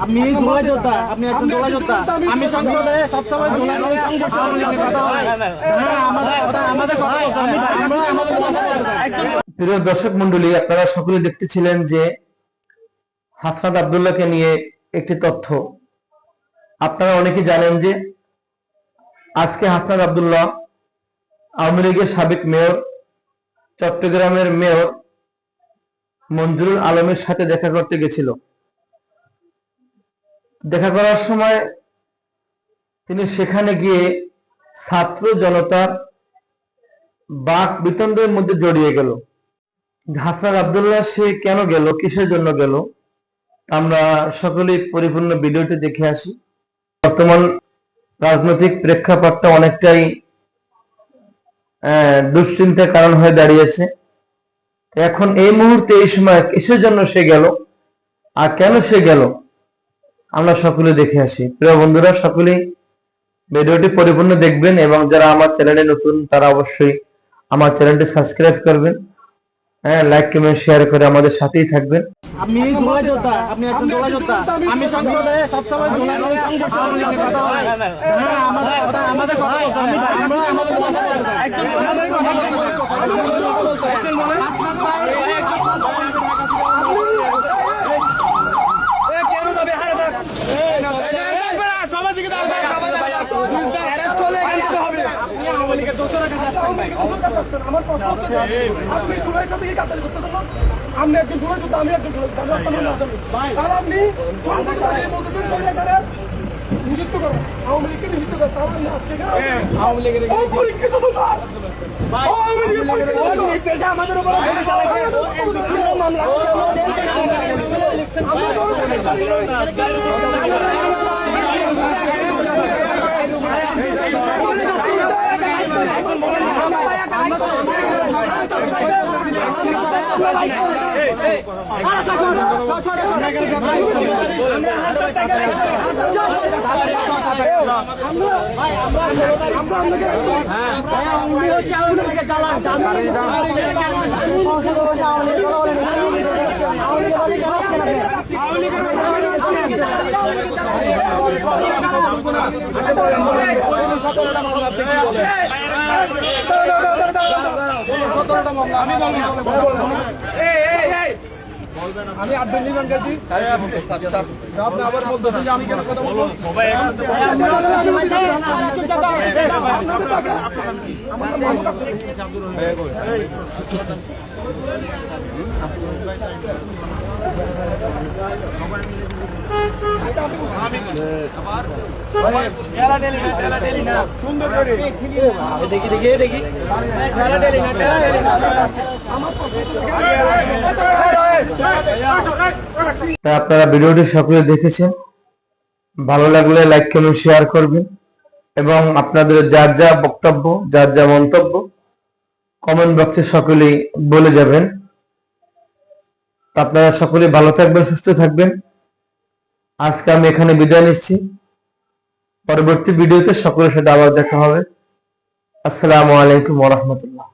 আমি জোড়া যোদ্ধা, আপনি একজন জোড়া যোদ্ধা। আমি সংসদে সবসময় জোড়া কথা বলি। প্রিয় দর্শক মন্ডলী, আপনারা সকলে দেখতেছিলেন যে হাসনাত আব্দুল্লাহকে নিয়ে একটি তথ্য। আপনারা অনেকেই জানেন যে আজকে হাসনাত আব্দুল্লাহ আওয়ামী লীগের সাবেক মেয়র, চট্টগ্রামের মেয়র মঞ্জুরুল আলমের সাথে দেখা করতে গেছিল। দেখা করার সময় তিনি সেখানে গিয়ে ছাত্র জনতার বাক বিতণ্ডের মধ্যে জড়িয়ে গেল। হাসনাত আব্দুল্লাহ সে কেন গেল, কিসের জন্য গেল, আমরা সকলেই পরিপূর্ণ ভিডিওটি দেখে আসি। বর্তমান রাজনৈতিক প্রেক্ষাপটটা অনেকটাই দুশ্চিন্তার কারণ হয়ে দাঁড়িয়েছে। এখন এই মুহূর্তে এই সময় কিসের জন্য সে গেল আর কেন সে গেল আমরা সকলে দেখে আসি। প্রিয় বন্ধুরা, সকলেই ভিডিওটি পরিপূর্ণ দেখবেন এবং যারা আমার চ্যানেলে নতুন তারা অবশ্যই আমার চ্যানেলটি সাবস্ক্রাইব করবেন, লাইক কমেন্ট শেয়ার করে আমাদের সাথেই থাকবেন। আমি জোড়া যোদ্ধা, আপনি একজন জোড়া যোদ্ধা। আমি সংসদে সবসময় জোড়া কথা বলি। আমাদের আপনি একজন জোড়া যোদ্ধা, আমি একজন জোড়া যোদ্ধা। আপনি নিযুক্ত করেন আওয়ামী লীগকে নিযুক্ত করেন, আওয়ামী লীগের পরীক্ষিত নির্দেশে আমাদের উপর আমি আব্দুল নিজাম গেছি, আপনি আবার বলতেছেন যে আমি কেন কথা বলবো। দেখি দেখি দেখি আপনারা ভিডিওটি সকলে দেখেছেন, ভালো লাগলে লাইক কমেন্ট শেয়ার করবেন এবং আপনাদের যার যা বক্তব্য, যার যা মন্তব্য কমেন্ট বক্সে সকলেই বলে যাবেন। আপনারা সকলেই ভালো থাকবেন, সুস্থ থাকবেন। আজকে আমি এখানে বিদায় নিচ্ছি। পরবর্তী ভিডিওতে সকলের সাথে আবার দেখা হবে। আসসালামু আলাইকুম ওয়া রাহমাতুল্লাহ।